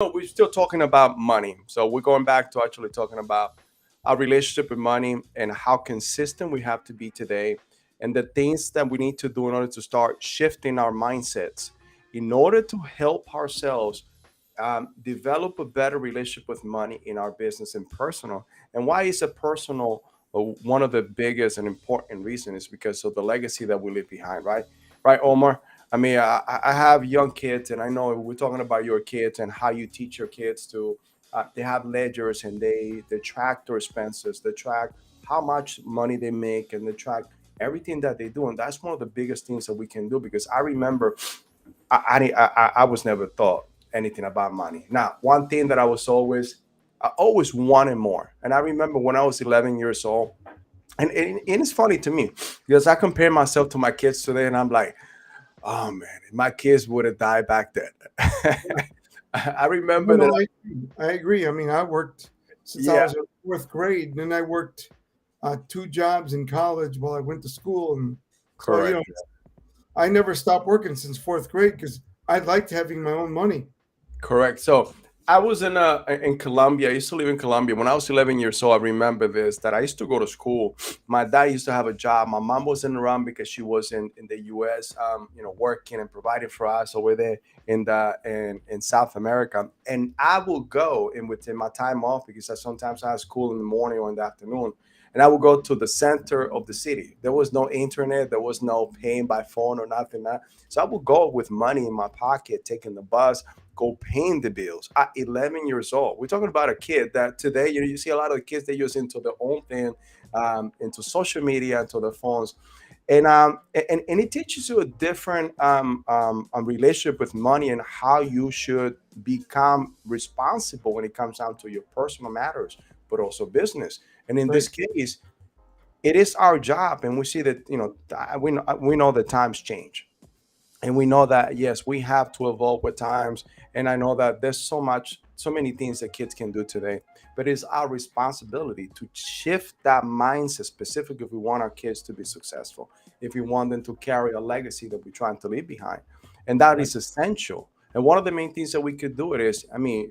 we're still talking about money. So we're going back to actually talking about our relationship with money and how consistent we have to be today, and the things that we need to do in order to start shifting our mindsets in order to help ourselves develop a better relationship with money in our business and personal. And why is a personal one of the biggest and important reasons is because of the legacy that we leave behind, right? Right, Omar? I mean, I have young kids, and I know we're talking about your kids and how you teach your kids to. They have ledgers and they track their expenses, they track how much money they make, and they track everything that they do. And that's one of the biggest things that we can do because I remember I was never taught anything about money. Now, one thing that I always wanted more. And I remember when I was 11 years old, and it's funny to me because I compare myself to my kids today, and I'm like, oh man, my kids would have died back then. I No, remember that. no, I agree. I mean, I worked since I Yeah, was in fourth grade, and then I worked two jobs in college while I went to school, and so correct. I never stopped working since fourth grade because I liked having my own money. Correct. So I was in Colombia. I used to live in Colombia. When I was 11 years old, I remember this that I used to go to school. My dad used to have a job. My mom wasn't around because she was in the U.S. Working and providing for us over there in South America. And I will go in within my time off because I sometimes I had school in the morning or in the afternoon. And I would go to the center of the city. There was no internet. There was no paying by phone or nothing. So I would go with money in my pocket, taking the bus, go paying the bills at 11 years old. We're talking about a kid that today, you see a lot of the kids, they use into their own thing, into social media, into their phones. And it teaches you a different relationship with money and how you should become responsible when it comes down to your personal matters, but also business. And in Right, this case, it is our job, and we see that we know that times change, and we know that yes, we have to evolve with times. And I know that there's so many things that kids can do today, but it's our responsibility to shift that mindset, specifically if we want our kids to be successful, if we want them to carry a legacy that we're trying to leave behind. And that right, is essential. And one of the main things that we could do it is, I mean,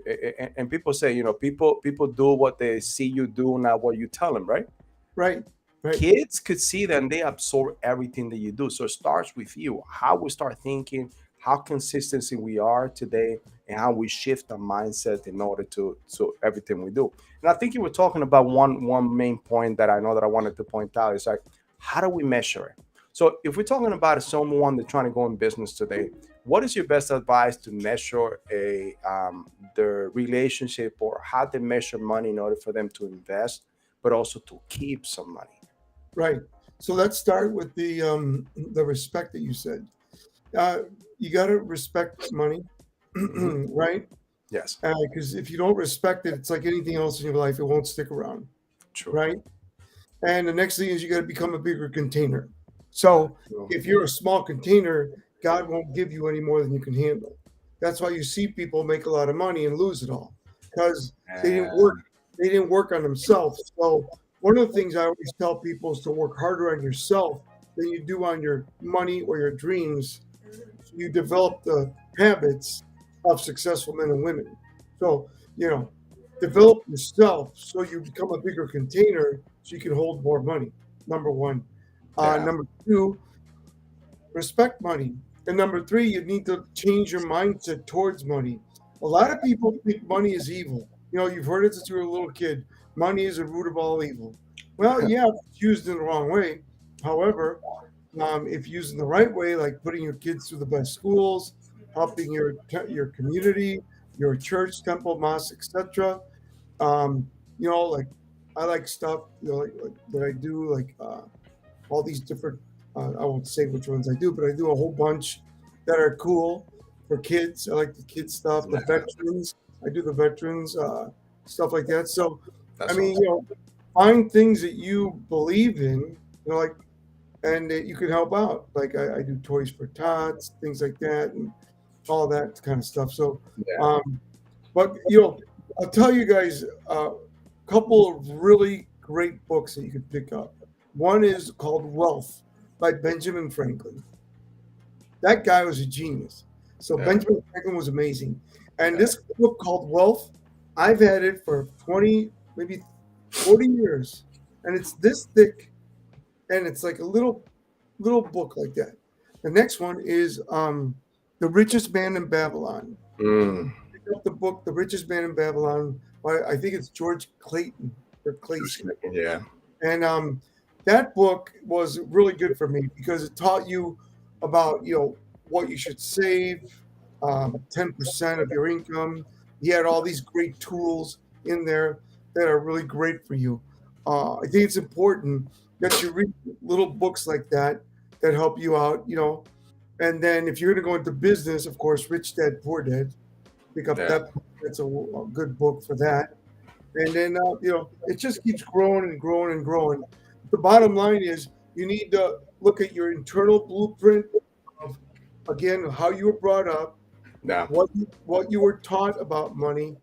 and people say, people do what they see you do, not what you tell them, right? right, right, Kids could see that and they absorb everything that you do. So it starts with you, how we start thinking, how consistency we are today, and how we shift our mindset in order to everything we do. And I think you were talking about one main point that I know that I wanted to point out is like, how do we measure it? So if we're talking about someone that's trying to go in business today, what is your best advice to measure a their relationship, or how they measure money in order for them to invest, but also to keep some money? right. So let's start with the respect that you said. Uh, you got to respect money, Hmm. right? Yes, Because if you don't respect it, it's like anything else in your life; it won't stick around, true. right? And the next thing is you got to become a bigger container. So True. if you're a small container, God won't give you any more than you can handle. That's why you see people make a lot of money and lose it all because they didn't work. And They didn't work on themselves. So one of the things I always tell people is to work harder on yourself than you do on your money or your dreams. So you develop the habits of successful men and women. So you know, develop yourself so you become a bigger container so you can hold more money. Number one. yeah, Number two, respect money. And number three, you need to change your mindset towards money. A lot of people think money is evil. You know, you've heard it since you were a little kid. Money is the root of all evil. Well, yeah, if it's used in the wrong way. However, if used in the right way, like putting your kids through the best schools, helping your community, your church, temple, mosque, etc. Um, like I like stuff like that I do, like all these different. I won't say which ones I do, but I do a whole bunch that are cool for kids. I like the kids stuff, the yeah, veterans. I do the veterans stuff like that. So, I that's mean, awesome. find things that you believe in, like, and that you can help out. Like I do toys for tots, things like that, and all that kind of stuff. So, Yeah, um, but I'll tell you guys a couple of really great books that you could pick up. One is called Wealth by Benjamin Franklin. That guy was a genius. So yeah, Benjamin Franklin was amazing. And Okay. this book called Wealth, I've had it for 20, maybe 40 years. And it's this thick, and it's like a little book like that. The next one is The Richest Man in Babylon. Mm, Pick up the book The Richest Man in Babylon by, I think it's George Clayton or Clayson. yeah. And that book was really good for me because it taught you about, what you should save, 10% of your income. He had all these great tools in there that are really great for you. I think it's important that you read little books like that that help you out, And then if you're going to go into business, of course, Rich Dad Poor Dad, pick up Yeah. that. That's a good book for that. And then it just keeps growing and growing and growing. The bottom line is you need to look at your internal blueprint of, again, how you were brought up, Yeah. what you were taught about money,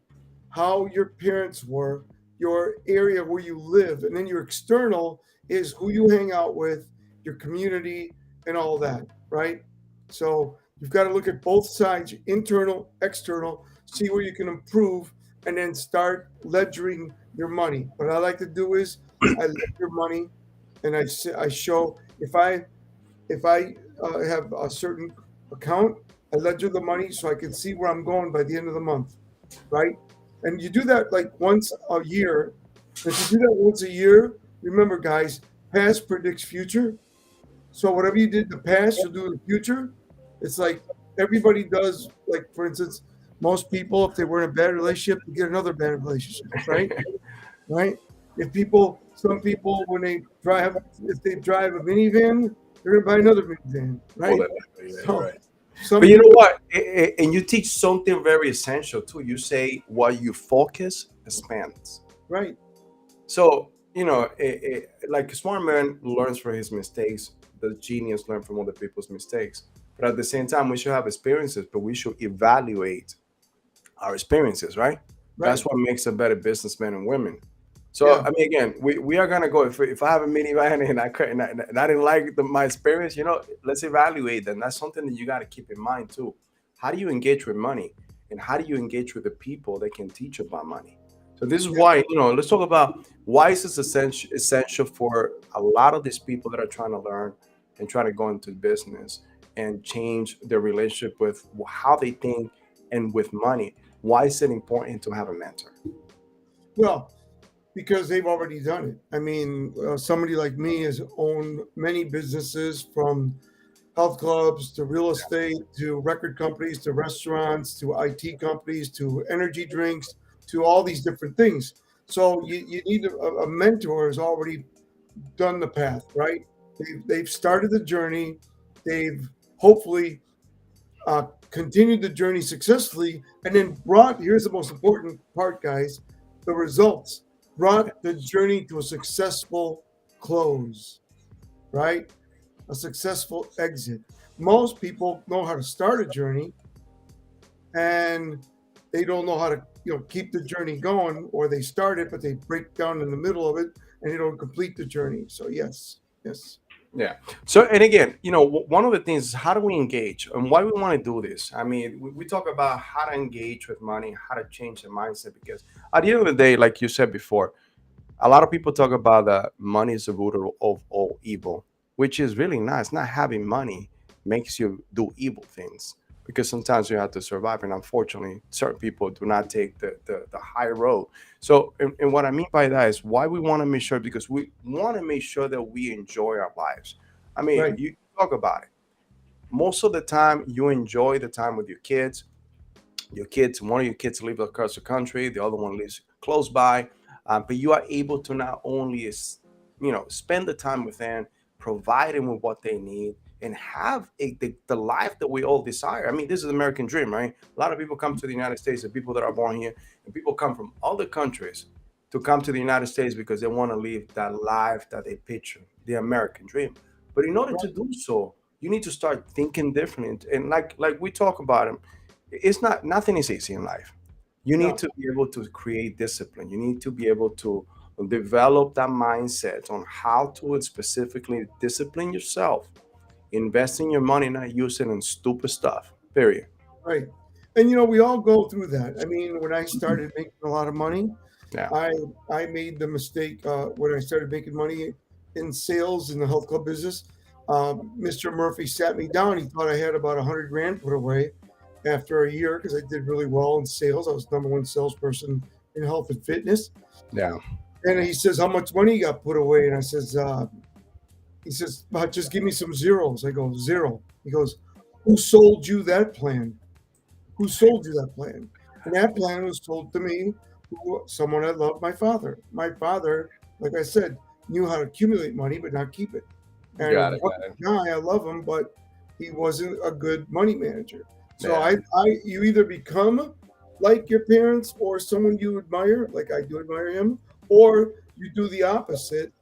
how your parents were, your area where you live, and then your external is who you hang out with, your community, and all that, right? So you've got to look at both sides, internal, external, see where you can improve, and then start ledgering your money. What I like to do is I ledger money, and I show if I have a certain account, I ledger the money so I can see where I'm going by the end of the month, right? And you do that like once a year. If you do that once a year, remember, guys, past predicts future. So whatever you did in the past, you'll do in the future. It's like everybody does. Like for instance, most people, if they were in a bad relationship, they get another bad relationship, right? Right? Some people, when they drive, if they drive a minivan, they're gonna buy another minivan, More right? than likely, yeah, you're So right. some But you know people, what? And you teach something very essential too. You say what you focus expands. right, So, like a smart man learns from his mistakes, the genius learn from other people's mistakes. But at the same time, we should have experiences, but we should evaluate our experiences, right? That's right, what makes a better businessman and women. So, yeah, I mean, again, we are gonna go. If I have a minivan and I couldn't, and I didn't like my experience, let's evaluate that. And that's something that you got to keep in mind too. How do you engage with money, and how do you engage with the people that can teach about money? So this is yeah, why let's talk about why is this essential for a lot of these people that are trying to learn and trying to go into business and change their relationship with how they think and with money. Why is it important to have a mentor? well, because they've already done it. I mean, somebody like me has owned many businesses from health clubs to real estate to record companies to restaurants to IT companies to energy drinks to all these different things. So you need a mentor who's already done the path, right? They've started the journey. They've hopefully continued the journey successfully and then brought, here's the most important part, guys, the results, brought the journey to a successful close, right? A successful exit. Most people know how to start a journey and they don't know how to keep the journey going, or they start it but they break down in the middle of it and they don't complete the journey. So yes, yes, Yeah. So, and again, one of the things is how do we engage and why we want to do this? I mean, we talk about how to engage with money, how to change the mindset, because at the end of the day, like you said before, a lot of people talk about that money is the root of all evil, which is really nice. Not having money makes you do evil things because sometimes you have to survive. And unfortunately, certain people do not take the high road. So, and what I mean by that is why we want to make sure, because we want to make sure that we enjoy our lives. I mean, right, you talk about it. Most of the time, you enjoy the time with your kids. One of your kids lives across the country, the other one lives close by, but you are able to not only spend the time with them, provide them with what they need, and have the life that we all desire. I mean, this is the American dream, right? A lot of people come to the United States, the people that are born here, and people come from other countries to come to the United States because they want to live that life that they picture, the American dream. But in order to right, do so, you need to start thinking differently. And like we talk about them, it's not nothing is easy in life. You need no, to be able to create discipline. You need to be able to develop that mindset on how to specifically discipline yourself, invest in your money, not use it in stupid stuff. Period. right. And we all go through that. I mean, when I started making a lot of money, Yeah. I I made the mistake when I started making money in sales in the health club business. Mr. Murphy sat me down. He thought I had about 100 grand put away after a year because I did really well in sales. I was number one salesperson in health and fitness. Yeah. And he says, "How much money you got put away?" And I says, "He says, just give me some zeros." I go, "Zero." He goes, "Who sold you that plan? Who sold you that plan?" And that plan was told to me, someone I loved, my father. My father, like I said, knew how to accumulate money but not keep it. And a Got it. wonderful Got it. guy, I love him, but he wasn't a good money manager. So Yeah. you either become like your parents or someone you admire, like I do admire him, or you do the opposite.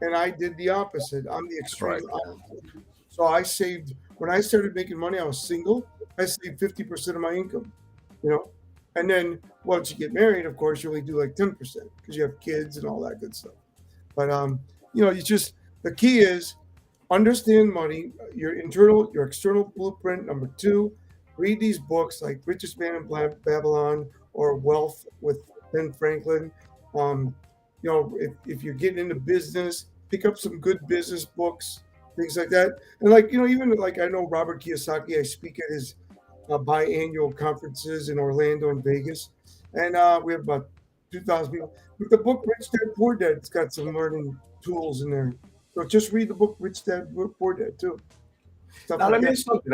And I did the opposite. I'm the extreme Right. opposite. So I saved when I started making money. I was single. I saved 50% of my income, you know. And then once you get married, of course, you only do like 10% because you have kids and all that good stuff. But you just the key is understand money, your internal, your external blueprint. Number two, read these books like Richest Man in Babylon or Wealth with Ben Franklin. Um, if you're getting into business, pick up some good business books, things like that. And like, even like I know Robert Kiyosaki, I speak at his biannual conferences in Orlando and Vegas. And we have about 2,000 people. But the book Rich Dad Poor Dad, it's got some learning tools in there. So just read the book Rich Dad Poor Dad too. Stuff Now like let me that. do something.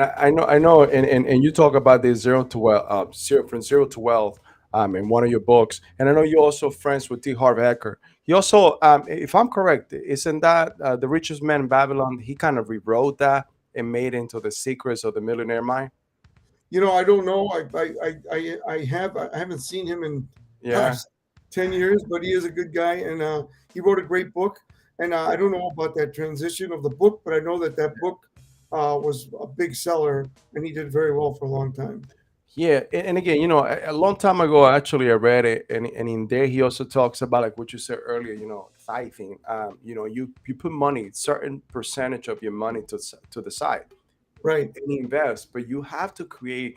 I know, and you talk about the zero to wealth, from zero to wealth, in one of your books, and I know you're also friends with T. Harv Eker. He also, if I'm correct, isn't that the richest man in Babylon? He kind of rewrote that and made it into the secrets of the millionaire mind. I don't know. I haven't seen him in gosh, Yeah. 10 years, but he is a good guy, and he wrote a great book. And I don't know about that transition of the book, but I know that book was a big seller, and he did very well for a long time. Yeah, and again, a long time ago, actually, I read it, and in there, he also talks about like what you said earlier, tithing. You put money, certain percentage of your money to the side Right, and invest, but you have to create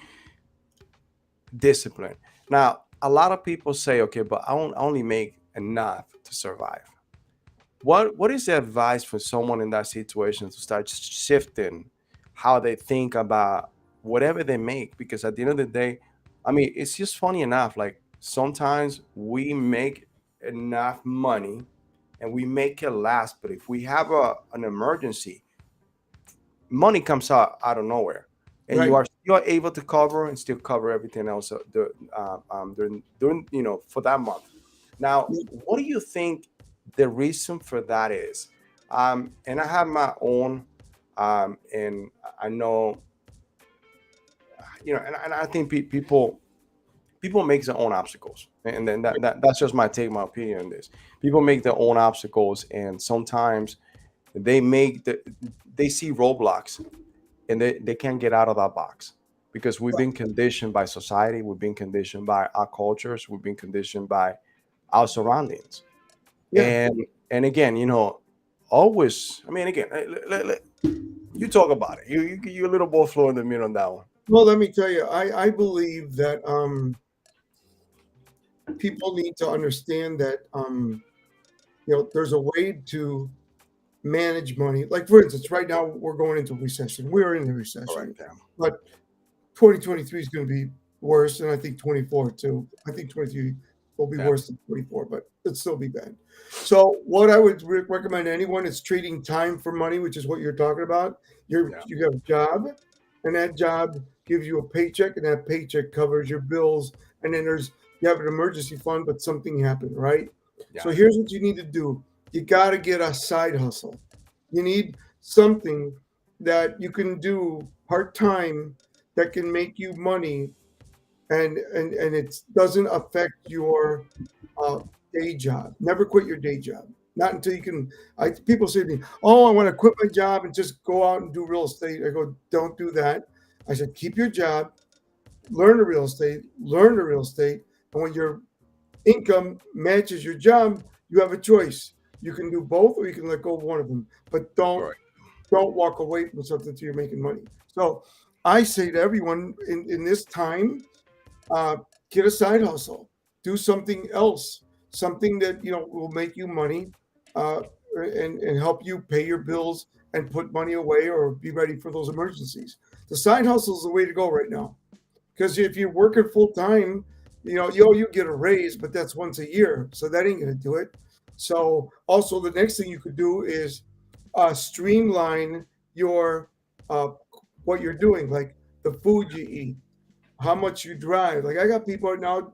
discipline. Now, a lot of people say, okay, but I only make enough to survive. What is the advice for someone in that situation to start shifting how they think about whatever they make? Because at the end of the day, I mean, it's just funny enough. Like sometimes we make enough money and we make it last, but if we have an emergency, money comes out of nowhere, and right. you are able to cover and still cover everything else during for that month. Now, what do you think the reason for that is? And I have my own, and I know, and I think people make their own obstacles, and then that's just my take, my opinion on this. People make their own obstacles, and sometimes they make they see roadblocks and they can't get out of that box because we've been conditioned by society, we've been conditioned by our cultures, we've been conditioned by our surroundings. Yeah. And again, always, I mean, again, you talk about it. You're a little more fluent than me on that one. Well, let me tell you, I believe that people need to understand that there's a way to manage money. Like for instance, right now we're going into recession. We're in the recession, Correct. Yeah. but 2023 is going to be worse, and I think 24 too. I think 23 will be Yeah. worse than 24, but it'll still be bad. So what I would recommend anyone is trading time for money, which is what you're talking about. Yeah. You have a job, and that job gives you a paycheck, and that paycheck covers your bills. And then you have an emergency fund, but something happened, right? So Yeah. here's what you need to do. You got to get a side hustle. You need something that you can do part time that can make you money, and it doesn't affect your uh, day job. Never quit your day job. Not until you can. People say to me, "Oh, I want to quit my job and just go out and do real estate." I go, "Don't do that." I said, "Keep your job, learn the real estate, and when your income matches your job, you have a choice. You can do both, or you can let go of one of them. But Right. don't walk away from something until you're making money." So I say to everyone in this time, uh, get a side hustle, do something else, something that will make you money, uh, and help you pay your bills and put money away or be ready for those emergencies. The side hustle is the way to go right now, because if you're working full time, you get a raise, but that's once a year, so that ain't gonna do it. So also the next thing you could do is streamline your uh, what you're doing, like the food you eat, how much you drive. Like I got people right now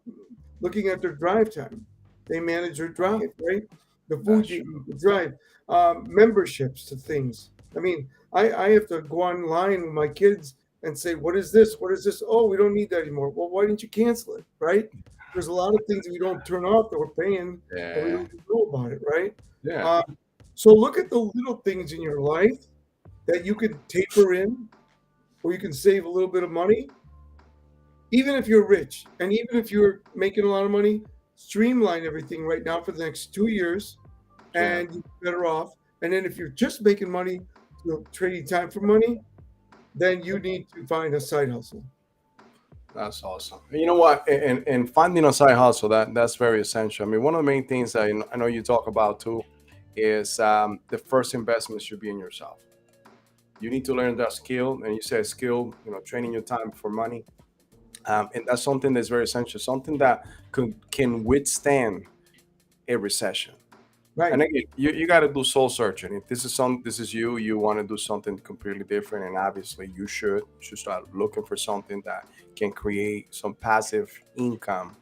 looking at their drive time. They manage their drive, right? The food That's you true. eat, the drive, memberships to things. I mean, I have to go online with my kids and say, what is this? What is this? Oh, we don't need that anymore. Well, why didn't you cancel it, right? There's a lot of things that we don't turn off that we're paying and we Yeah. don't even know about it, right? Yeah. So look at the little things in your life that you could taper in, or you can save a little bit of money, even if you're rich and even if you're making a lot of money. Streamline everything right now for the next 2 years, Yeah. and you're better off. And then if you're just making money, trading time for money, then you need to find a side hustle. That's awesome. You know what? And finding a side hustle, that's very essential. I mean, one of the main things that I know you talk about too is the first investment should be in yourself. You need to learn that skill, and you say skill, training your time for money, and that's something that's very essential. Something that can withstand a recession. Right. And again, you got to do soul searching. If this is you want to do something completely different, and obviously you should start looking for something that can create some passive income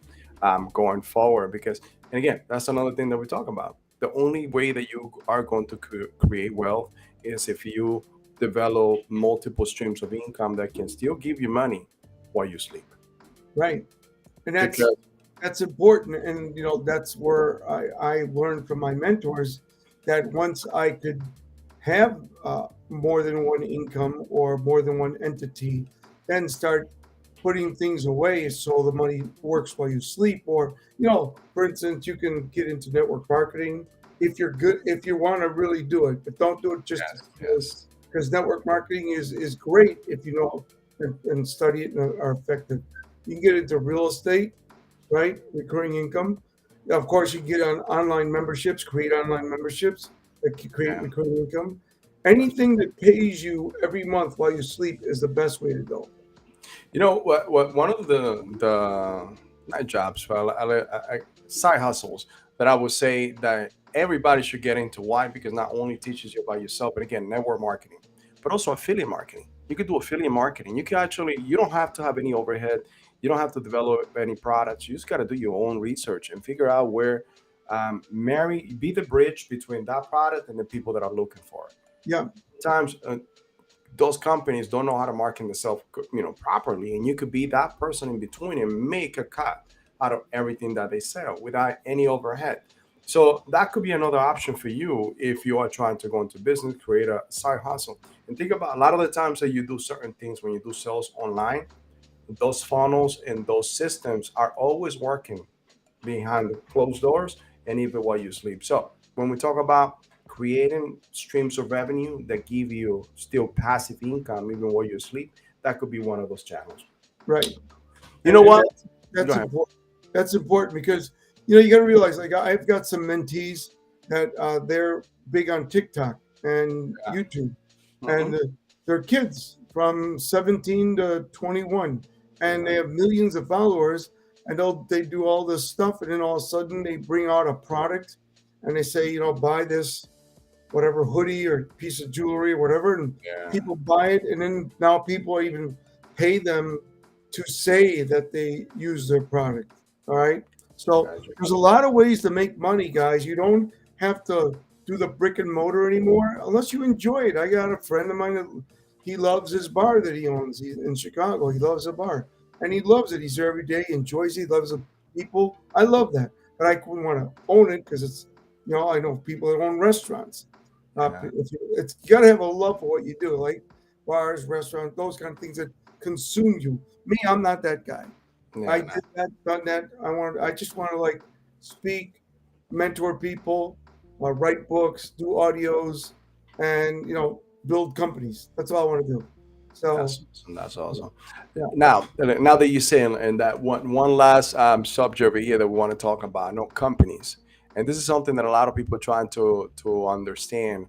going forward. Because, and again, that's another thing that we talk about. The only way that you are going to create wealth is if you develop multiple streams of income that can still give you money while you sleep. Right. And that's Because that's important. And that's where I learned from my mentors that once I could have more than one income or more than one entity, then start putting things away so the money works while you sleep. Or, for instance, you can get into network marketing if you're good, if you want to really do it, but don't do it just yes, yes, because network marketing is great if you know and study it and are effective. You can get into real estate, right? Recurring income. Of course, you get on online memberships, create online memberships that can create yeah. recurring income. That's Anything that pays you every month while you sleep is the best way to go. You know what? One of the not jobs, well, side hustles that I would say that everybody should get into. Why? Because not only teaches you about yourself, but again, network marketing, but also affiliate marketing. You could do affiliate marketing. You can actually, you don't have to have any overhead. You don't have to develop any products. You just got to do your own research and figure out where be the bridge between that product and the people that are looking for it. Yeah, Times those companies don't know how to market themselves, properly, and you could be that person in between and make a cut out of everything that they sell without any overhead. So that could be another option for you if you are trying to go into business, create a side hustle. And think about a lot of the times that you do certain things when you do sales online, those funnels and those systems are always working behind the closed doors and even while you sleep. So when we talk about creating streams of revenue that give you still passive income even while you sleep, that could be one of those channels. right. You And know and what? that's Go ahead. important. That's important because you got to realize, like, I've got some mentees that they're big on TikTok and YouTube, Hmm. and they're kids from 17 to 21, and they Yeah. have millions of followers, and they do all this stuff, and then all of a sudden they bring out a product, and they say, buy this whatever hoodie or piece of jewelry or whatever, and Yeah. people buy it, and then now people even pay them to say that they use their product. All right. So Gotcha. there's a lot of ways to make money, guys. You don't have to do the brick and mortar anymore unless you enjoy it. I got a friend of mine that he loves his bar that he owns. He's in Chicago. He loves a bar and he loves it. He's there every day. He enjoys it. He loves the people. I love that. But I wouldn't want to own it because it's, I know people that own restaurants. Yeah. You got to have a love for what you do, like bars, restaurants, those kind of things that consume you. Me, I'm not that guy. I Yeah. Nah. did that, done that. I just want to like speak, mentor people, write books, do audios, and build companies. That's all I want to do. So That's awesome. That's awesome. Now that you're saying, and that one last subject over here that we want to talk about, no companies, and this is something that a lot of people are trying to understand.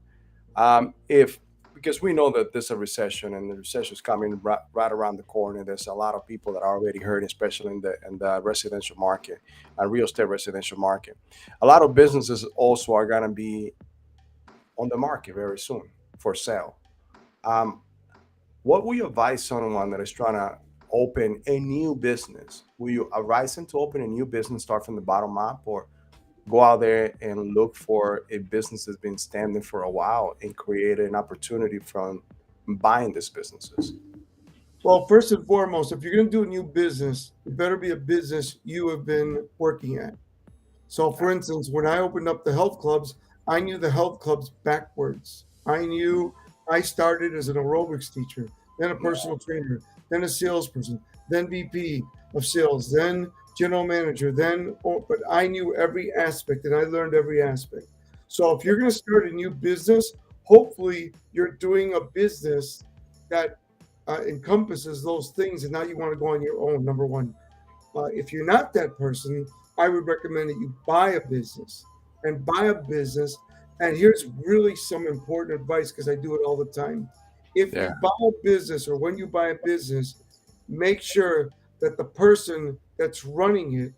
If Because we know that there's a recession and the recession is coming right around the corner. There's a lot of people that are already hurt, especially in the residential market, real estate residential market. A lot of businesses also are going to be on the market very soon for sale. Um, what will you advise someone that is trying to open a new business? Will you advise them to open a new business, start from the bottom up, or go out there and look for a business that's been standing for a while and create an opportunity from buying these businesses? well, first and foremost, if you're going to do a new business, it better be a business you have been working at. So, Yeah, for instance, when I opened up the health clubs, I knew the health clubs backwards. I knew I started as an aerobics teacher, then a yeah, personal trainer, then a salesperson, then VP of sales, then general manager, but I knew every aspect and I learned every aspect. So, if you're going to start a new business, hopefully you're doing a business that encompasses those things, and now you want to go on your own, number one. If you're not that person, I would recommend that you buy a business and buy a business. And here's really some important advice because I do it all the time. If yeah, you buy a business or when you buy a business, make sure that the person that's running it,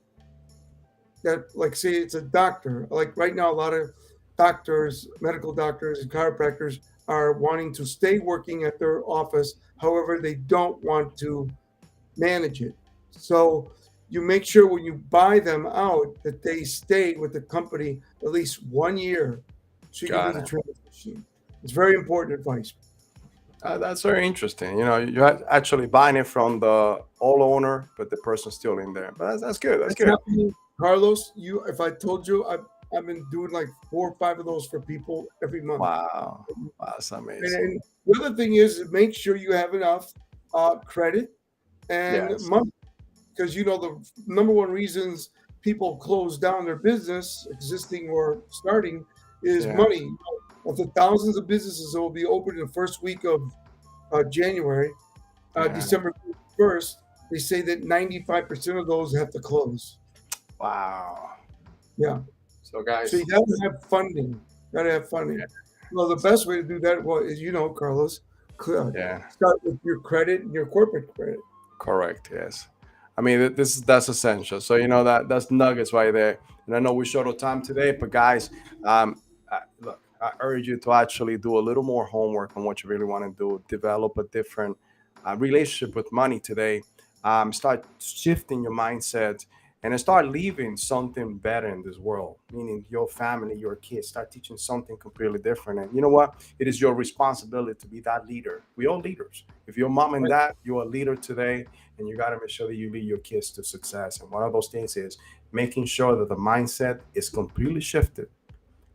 that like say it's a doctor, like right now, a lot of doctors, medical doctors, and chiropractors are wanting to stay working at their office. However, they don't want to manage it. So you make sure when you buy them out that they stay with the company at least 1 year so you can do got the it. transition. It's very important advice. That's very interesting. You're actually buying it from the old owner, but the person's still in there. But that's good. That's That's good. happening, Carlos. You, if I told you, I've been doing like 4 or 5 of those for people every month. Wow, wow, that's amazing. And the other thing is make sure you have enough credit and Yes. money because you know the number one reasons people close down their business, existing or starting, is Yeah. money. Of the thousands of businesses that will be open in the first week of January, Yeah. December 1st, they say that 95% of those have to close. Wow. Yeah. So, So you guys. got to have funding. Got to have funding. Well, the best way to do that, well, is Carlos, Yeah. start with your credit and your corporate credit. Correct. Yes. I mean, that's essential. So that's nuggets right there. And I know we short of time today, but guys, look, I urge you to actually do a little more homework on what you really want to do. Develop a different relationship with money today. Start shifting your mindset and then start leaving something better in this world. Meaning your family, your kids. Start teaching something completely different. And you know what? It is your responsibility to be that leader. We all leaders. If you're mom and Right? dad, you're a leader today, and you got to make sure that you lead your kids to success. And one of those things is making sure that the mindset is completely shifted,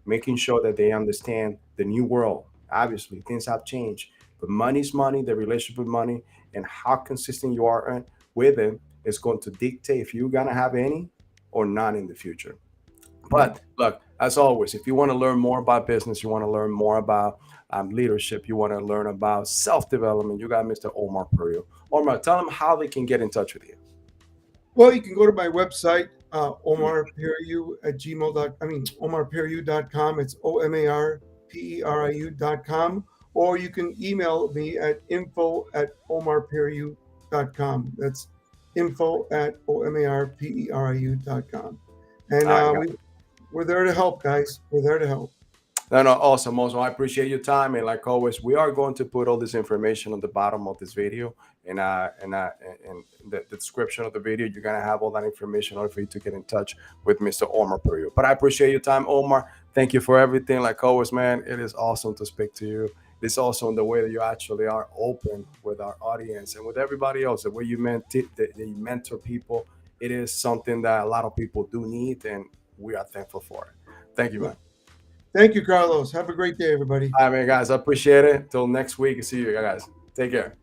making sure that they understand the new world. Obviously, things have changed, but money's money, the relationship with money, and how consistent you are with it is going to dictate if you're going to have any or not in the future. Right. But look, as always, if you want to learn more about business, you want to learn more about leadership, you want to learn about self development, you got Mr. Omar Perio. Omar, tell them how they can get in touch with you. Well, you can go to my website, omarperiu.com. It's omarperiu.com. Or you can email me at info@omarperiu.com. That's info@omarperiu.com. And All right, guys. we're there to help, guys. We're there to help. No, no, awesome, awesome. I appreciate your time, and like always, we are going to put all this information on the bottom of this video, and the description of the video. You're gonna have all that information in order for you to get in touch with Mr. Omar Perio. But I appreciate your time, Omar. Thank you for everything. Like always, man, it is awesome to speak to you. It's also in the way that you actually are open with our audience and with everybody else. The way that you mentor people, it is something that a lot of people do need, and we are thankful for it. Thank you, Yeah. man. Thank you, Carlos. Have a great day, everybody. All right, man, guys. I appreciate it. Till next week. See you guys. Take care.